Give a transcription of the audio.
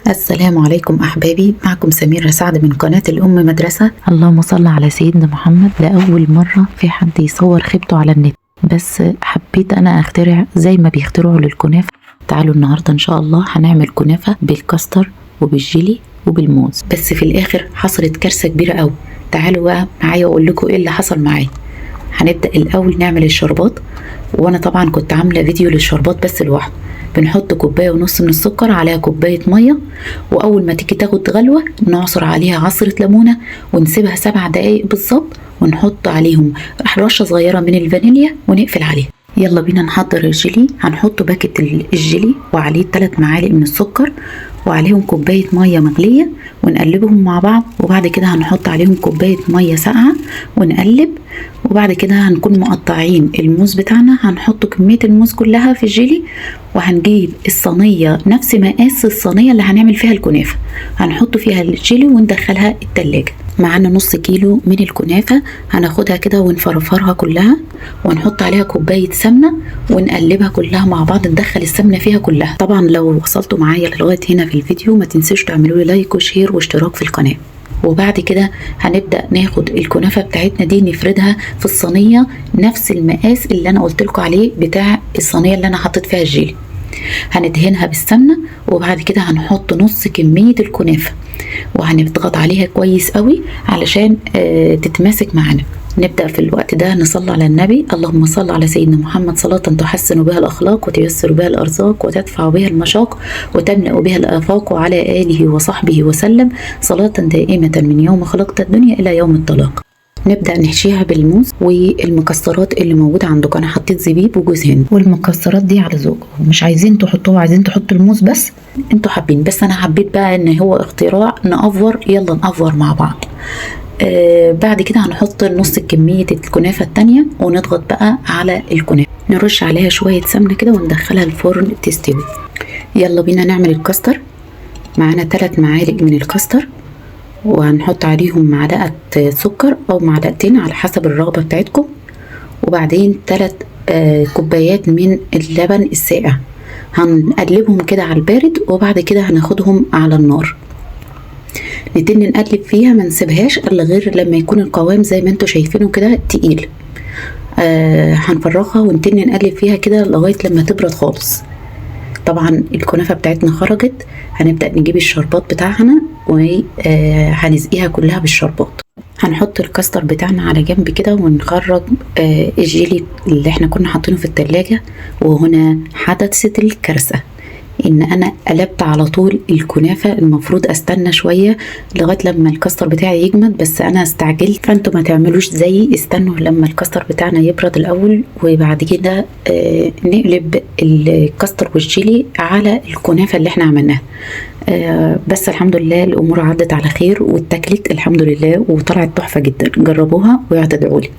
السلام عليكم أحبابي، معكم سميرة سعد من قناة الأم مدرسة. اللهم صل على سيدنا محمد. لأول مرة في حد يصور خيبته على النت، بس حبيت أنا أخترع زي ما بيخترعوا للكنافة. تعالوا النهاردة إن شاء الله هنعمل كنافة بالكاستر وبالجيلي وبالموز، بس في الآخر حصلت كارثة كبيرة أوي. تعالوا بقى معايا وأقول لكم إيه اللي حصل معايا. هنبدأ الأول نعمل الشربات، وأنا طبعا كنت عاملة فيديو للشربات بس لوحده. بنحط 1.5 كوباية من السكر عليها 1 كوباية مية، وأول ما تيجي تاخد غلوة نعصر عليها عصرة ليمونة ونسيبها 7 دقايق بالظبط، ونحط عليهم رشة صغيرة من الفانيليا ونقفل عليها. يلا بينا نحضر الجيلي. هنحط باكت الجيلي وعليه 3 معالق من السكر وعليهم 1 كوباية مية مغلية ونقلبهم مع بعض، وبعد كده هنحط عليهم 1 كوباية مية ساقعة ونقلب. وبعد كده هنكون مقطعين الموز بتاعنا، هنحط كمية الموز كلها في الجيلي، وهنجيب الصينية نفس مقاس الصينية اللي هنعمل فيها الكنافة، هنحط فيها الجيلي وندخلها التلاجة. معانا نص كيلو من الكنافة، هناخدها كده ونفرفرها كلها ونحط عليها 1 كوباية سمنة ونقلبها كلها مع بعض، ندخل السمنة فيها كلها. طبعا لو وصلتوا معايا لغاية هنا في الفيديو ما تنسوش تعملوا لي لايك وشير واشتراك في القناة. وبعد كده هنبدأ ناخد الكنافة بتاعتنا دي نفردها في الصينية نفس المقاس اللي انا قلت لكم عليه بتاع الصينية اللي انا حطيت فيها الجيلي. هندهنها بالسمنة، وبعد كده هنحط نص كمية الكنافة وهنضغط عليها كويس قوي علشان تتماسك معانا. نبدأ في الوقت ده نصلي على النبي. اللهم صل على سيدنا محمد صلاة تحسن بها الأخلاق وتيسر بها الأرزاق وتدفع بها المشاق وتملأ بها الآفاق، وعلى آله وصحبه وسلم صلاة دائمة من يوم خلقت الدنيا إلى يوم الطلاق. نبدأ نحشيها بالموز والمكسرات اللي موجودة عندكم. أنا حطيت زبيب وجوز هند، والمكسرات دي على ذوقكم، مش عايزين تحطوها عايزين تحطوا الموز بس انتوا حابين، بس أنا حبيت بقى إن هو اختراع نأفور، يلا نأفور مع بعض. بعد كده هنحط نص كمية الكنافة التانية ونضغط بقى على الكنافة، نرش عليها شوية سمنة كده وندخلها الفرن تستوي. يلا بينا نعمل الكاستر. معانا 3 معالق من الكاستر، وهنحط عليهم معلقة سكر أو معلقتين على حسب الرغبة بتاعتكم، وبعدين 3 كوبايات من اللبن الساقع. هنقلبهم كده على البارد، وبعد كده هناخدهم على النار نتن نقلب فيها، ما نسيبهاش الا غير لما يكون القوام زي ما انتوا شايفينه كده تقيل. هنفرغها ونتن نقلب فيها كده لغايه لما تبرد خالص. طبعا الكنافه بتاعتنا خرجت، هنبدا نجيب الشربات بتاعنا وهنسقيها كلها بالشربات. هنحط الكاستر بتاعنا على جنب كده ونخرج الجيلي اللي احنا كنا حاطينه في التلاجة. وهنا حدثت الكارثه، ان انا قلبت على طول الكنافة. المفروض استنى شوية لغاية لما الكاستر بتاعي يجمد، بس انا استعجلت. فانتوا ما تعملوش زيي، استنوا لما الكاستر بتاعنا يبرد الاول، وبعد كده نقلب الكاستر والجيلي على الكنافة اللي احنا عملناها. بس الحمد لله الامور عدت على خير واتاكلت الحمد لله، وطلعت تحفة جدا. جربوها ويعتدعوا لي.